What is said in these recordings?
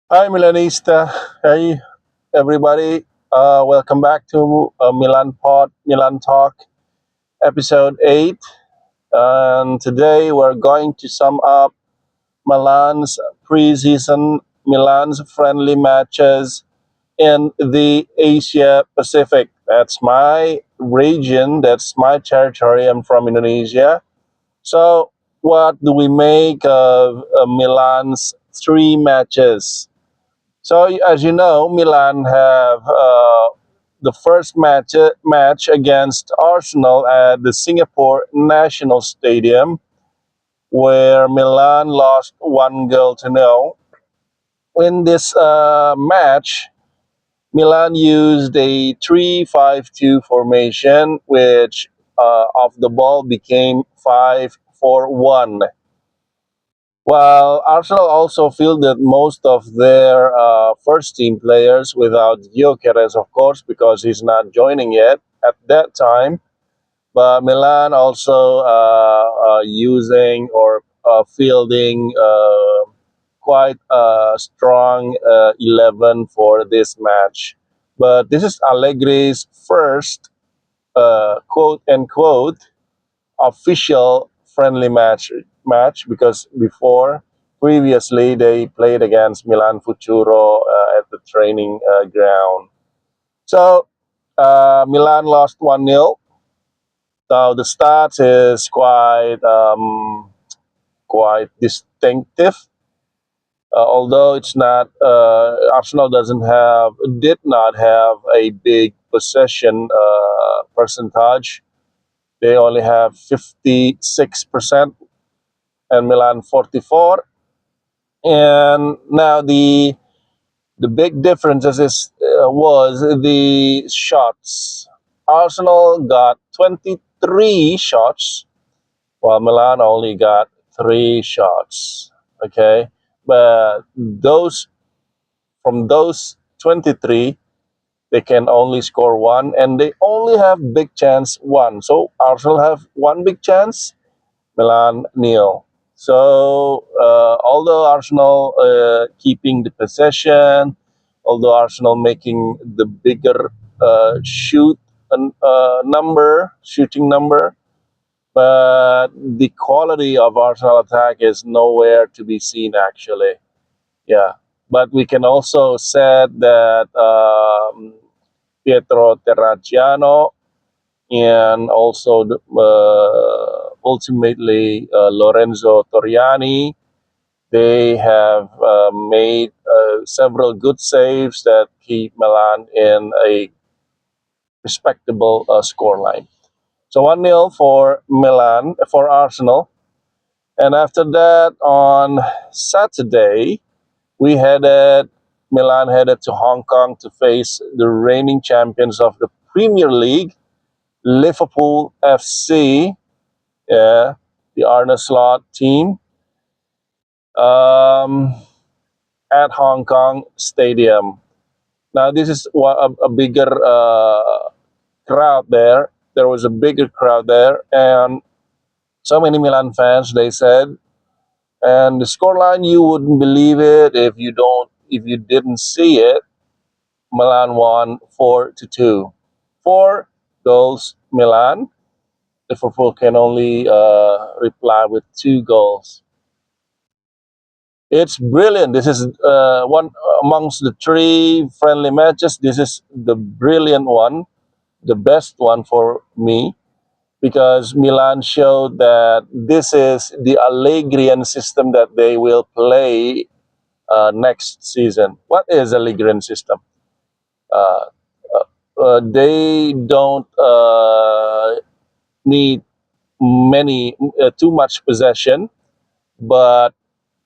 Hi, Milanista. Hey, everybody. Welcome back to Milan Talk, episode 8. And today we're going to sum up Milan's preseason, Milan's friendly matches in the Asia Pacific. That's my region, that's my territory. I'm from Indonesia. So, what do we make of Milan's three matches? So as you know, Milan have the first match against Arsenal at the Singapore National Stadium, where Milan lost 1 goal to 0. In this match, Milan used a 3-5-2 formation, which off the ball became 5-4-1. While Arsenal also fielded most of their first team players without Gyökeres, of course, because he's not joining yet at that time. But Milan also using or fielding quite a strong 11 for this match. But this is Allegri's first quote unquote official friendly match because before previously they played against Milan Futuro at the training ground. So Milan lost 1-0. Now the start is quite distinctive. Although it's not, Arsenal did not have a big possession percentage. They only have 56% and Milan 44. And now the big differences was the shots. Arsenal got 23 shots, while Milan only got 3 shots. Okay, but those 23, they can only score one, and they only have big chance one. So Arsenal have one big chance, Milan nil. So although Arsenal keeping the possession, although Arsenal making the bigger shooting number, but the quality of Arsenal attack is nowhere to be seen actually. Yeah, but we can also say that Pietro Terracciano and also ultimately Lorenzo Toriani. They have made several good saves that keep Milan in a respectable scoreline. So 1-0 for for Arsenal. And after that, on Saturday, we headed, Milan headed to Hong Kong to face the reigning champions of the Premier League, Liverpool FC, yeah, the Arne Slot team, um, at Hong Kong Stadium. Now, this is a bigger crowd there. There was a bigger crowd there, and so many Milan fans. They said, and the scoreline you wouldn't believe it if you didn't see it. Milan won 4-2. 4 goals Milan. Liverpool can only reply with 2 goals. It's brilliant. This is one amongst the three friendly matches. This is the brilliant one, the best one for me, because Milan showed that this is the Allegrian system that they will play next season. What is Allegrian system? Uh, they don't need too much possession, but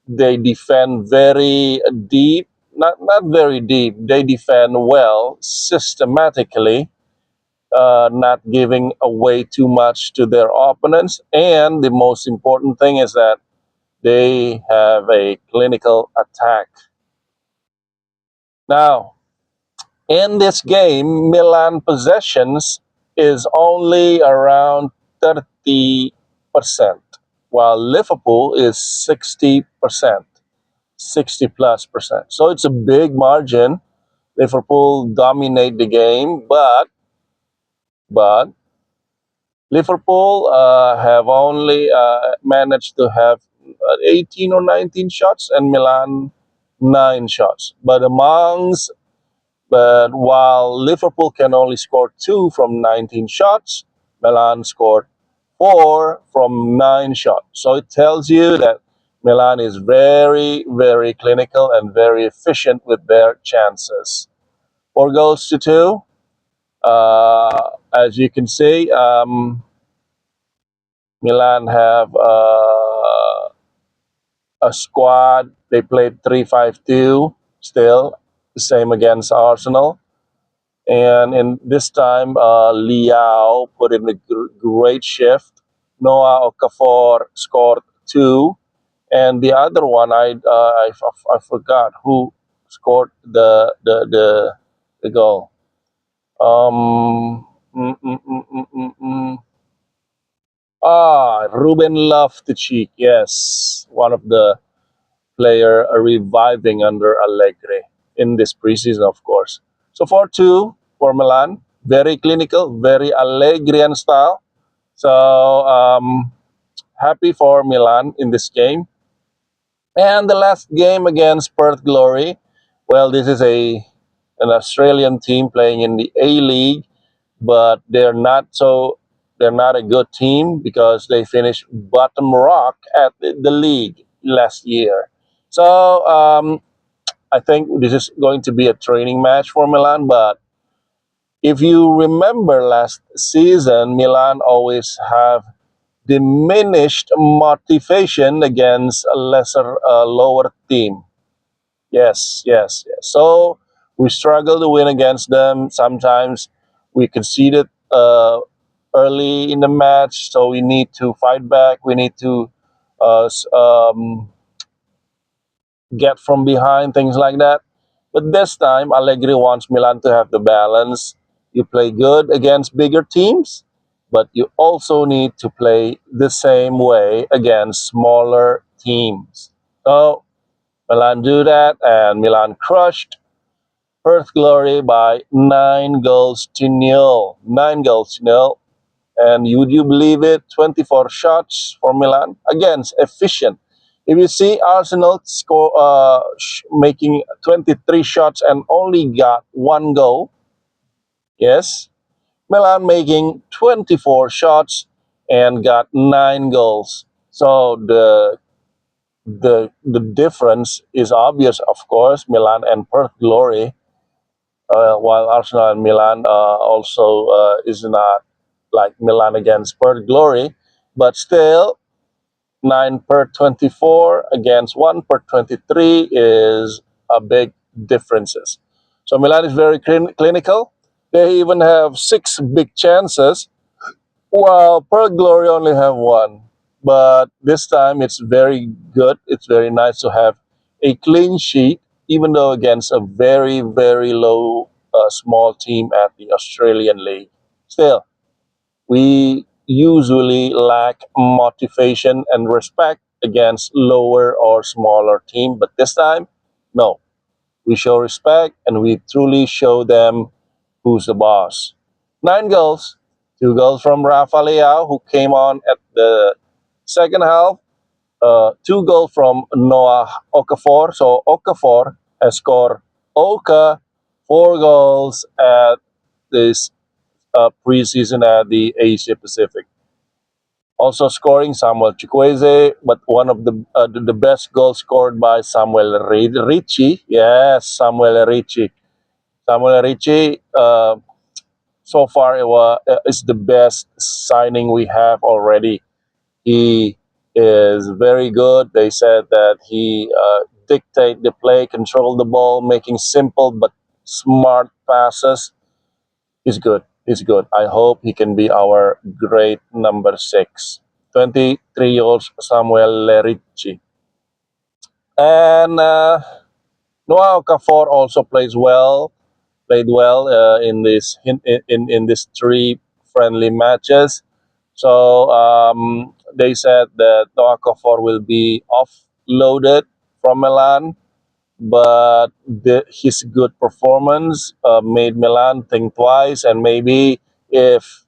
they defend very deep, not very deep. They defend well, systematically, not giving away too much to their opponents. And the most important thing is that they have a clinical attack. Now, in this game, Milan possessions is only around 30%, while Liverpool is 60%. 60 plus percent. So it's a big margin. Liverpool dominate the game, but Liverpool have only managed to have 18 or 19 shots, and Milan 9 shots. But while Liverpool can only score 2 from 19 shots, Milan scored 4 from 9 shots. So it tells you that Milan is very, very clinical and very efficient with their chances. 4 goals to 2. As you can see, Milan have a squad. They played 3-5-2 still, the same against Arsenal. And in this time, Liao put in a great shift. Noah Okafor scored 2. And the other one, I forgot who scored the goal. Um, mm, mm, mm, mm, mm, mm. Ruben Loftus-Cheek, yes, one of the player reviving under Allegri in this preseason, of course. So 4-2 for Milan, very clinical, very Allegrian style. So happy for Milan in this game. And the last game against Perth Glory, well, this is an Australian team playing in the A League, but they're not a good team because they finished bottom rock at the league last year. So I think this is going to be a training match for Milan. But if you remember last season, Milan always have diminished motivation against a lower team. Yes, yes, yes. So we struggle to win against them. Sometimes we conceded early in the match, so we need to fight back. We need to uh, s- um, get from behind, things like that. But this time, Allegri wants Milan to have the balance. You play good against bigger teams, but you also need to play the same way against smaller teams. So Milan do that, and Milan crushed Perth Glory by 9 goals to 0. 9 goals to 0. And would you believe it? 24 shots for Milan. Again, efficient. If you see Arsenal making 23 shots and only got 1 goal, yes, Milan making 24 shots and got 9 goals. So the difference is obvious, of course. Milan and Perth Glory, while Arsenal and Milan also is not like Milan against Perth Glory, but still 9 per 24 against 1 per 23 is a big differences. So Milan is very clinical. They even have 6 big chances, while Perth Glory only have 1. But this time it's very good. It's very nice to have a clean sheet, even though against a very, very low, small team at the Australian League. Still, we usually lack motivation and respect against lower or smaller team, but this time, no. We show respect and we truly show them who's the boss. 9 goals, 2 goals from Rafa Leao, who came on at the second half. 2 goals from Noah Okafor. So Okafor has scored Oka 4 goals at this preseason at the Asia Pacific. Also scoring Samuel Chukwueze, but one of the best goals scored by Samuel Ricci. Yes, Samuel Ricci. Samuel Ricci. So far, is the best signing we have already. He is very good. They said that he dictate the play, control the ball, making simple but smart passes. He's good. He's good. I hope he can be our great number 6. 23-year-old Samuel Ricci. And Noah Okafor also played well in these 3 friendly matches. So they said that Noah Okafor will be offloaded from Milan, but his good performance made Milan think twice, and maybe if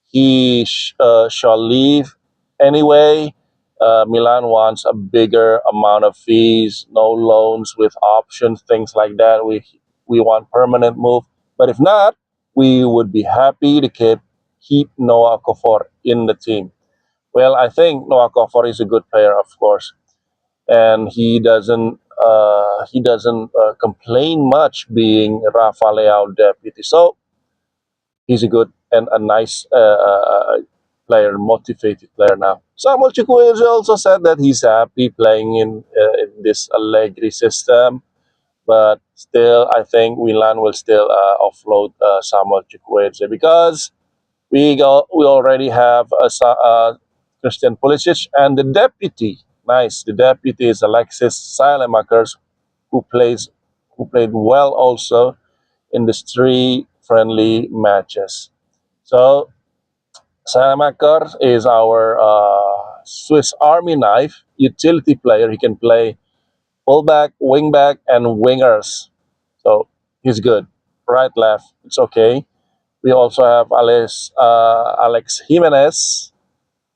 he shall leave anyway. Milan wants a bigger amount of fees, no loans with options, things like that. We want permanent move, but if not, we would be happy to keep Noah Okafor in the team. Well, I think Noah Okafor is a good player, of course, and he doesn't complain much being Rafa Leao deputy. So he's a good and a nice player, motivated player now. Samuel Chukwueze also said that he's happy playing in this Allegri system, but still, I think Milan will still offload Samuel Chukwueze because we already have Christian Pulisic and the deputy. Nice, the deputy is Alexis Saelemaekers, who plays who played well also in the three friendly matches. So Samaker is our Swiss Army knife utility player. He can play fullback, wingback, and wingers. So he's good. Right, left, it's okay. We also have Alex Jimenez.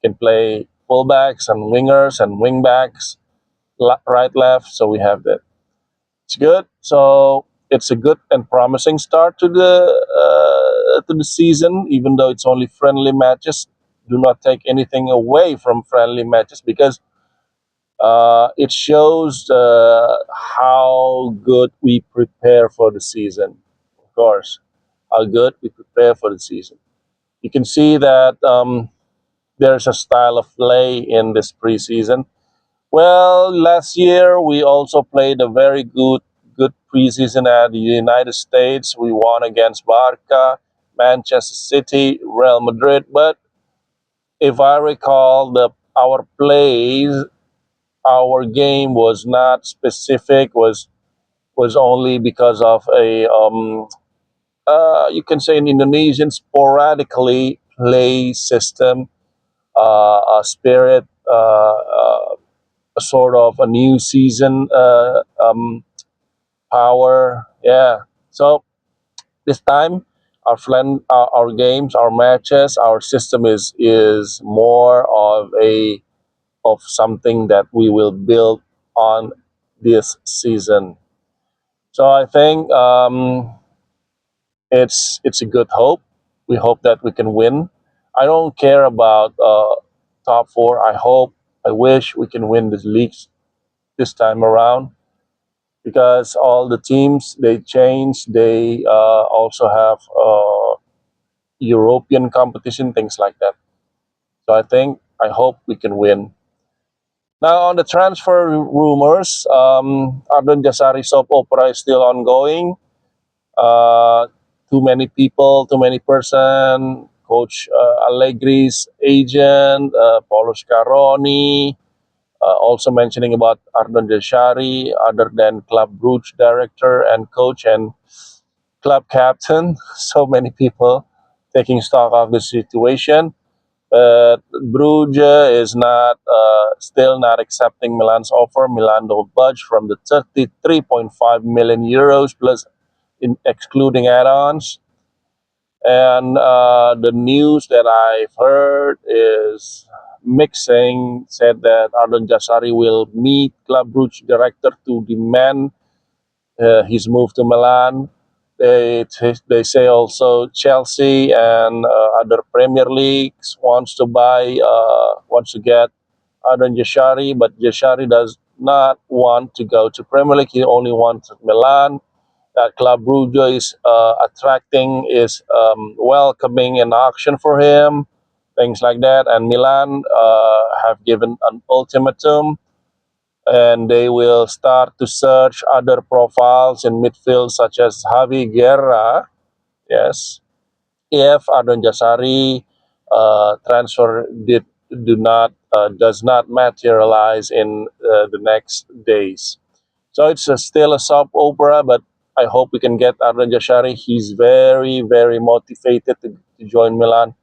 Can play fullbacks and wingers and wingbacks, right, left. So we have that. It's good. So it's a good and promising start to the season, even though it's only friendly matches. Do not take anything away from friendly matches because it shows how good we prepare for the season. Of course, how good we prepare for the season. You can see that there's a style of play in this preseason. Well, last year we also played a very good preseason at the United States. We won against Barca, Manchester City, Real Madrid. But if I recall, the our plays, our game was not specific. Was only because of a you can say an Indonesian sporadically play system, a spirit. A sort of a new season power. Yeah. So this time, our games, our matches, our system is more of something that we will build on this season. So I think it's a good hope. We hope that we can win. I don't care about top four. I wish we can win this league this time around because all the teams they change. They also have European competition, things like that. So I hope we can win. Now on the transfer rumors, Ardon Jasari soap opera is still ongoing. Uh, Too many people, too many person. Coach Allegri's agent, Paulo Scaroni, also mentioning about Ardon Jasari, other than Club Brugge director and coach and club captain. So many people taking stock of the situation. But Brugge is not still not accepting Milan's offer. Milan don't budge from the 33.5 million euros plus in excluding add-ons. And the news that I've heard is mixing. Said that Ardon Jasari will meet Club Brugge director to demand his move to Milan. They say also Chelsea and other Premier Leagues wants to get Adon Jashari, but Jashari does not want to go to Premier League. He only wants Milan. That Club Brugge is attracting, is welcoming an auction for him, things like that. And Milan have given an ultimatum and they will start to search other profiles in midfield such as Javi Guerra. Yes, if Adon Jasari transfer do not does not materialize in the next days. So it's still a soap opera, but I hope we can get Adon Jasari. He's very motivated to join Milan.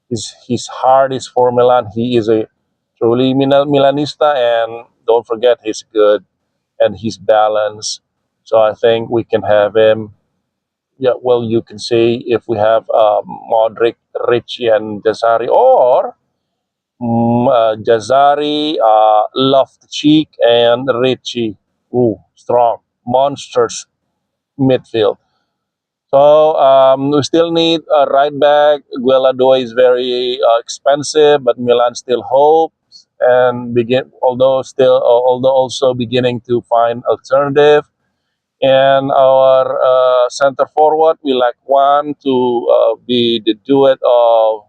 His heart is for Milan. He is a truly Milanista, and don't forget he's good and his balance. So I think we can have him. Yeah, well, you can see if we have Modric, Ricci, and Jazari, or Jazari, Loftus-Cheek, and Ricci. Ooh, strong monsters midfield. So we still need a right back. Gueladoi is very expensive, but Milan still hopes and although also beginning to find alternative. And our center forward, we like one to be the duet of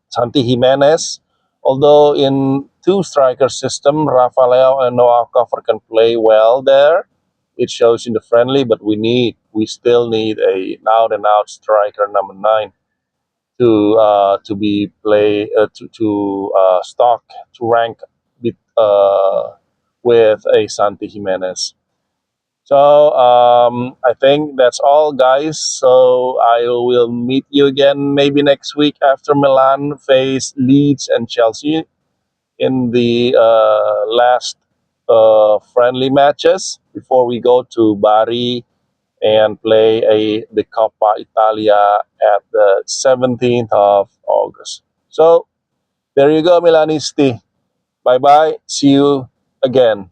Santi Jimenez. Although in two striker system, Rafael and Noah Cover can play well there. It shows in the friendly, but we still need a out and out striker number 9 to be play to stock to rank with a Santi Jimenez. So I think that's all, guys. So I will meet you again maybe next week after Milan face Leeds and Chelsea in the last friendly matches before we go to Bari and play the Coppa Italia at the 17th of August. So there you go, Milanisti. Bye bye. See you again.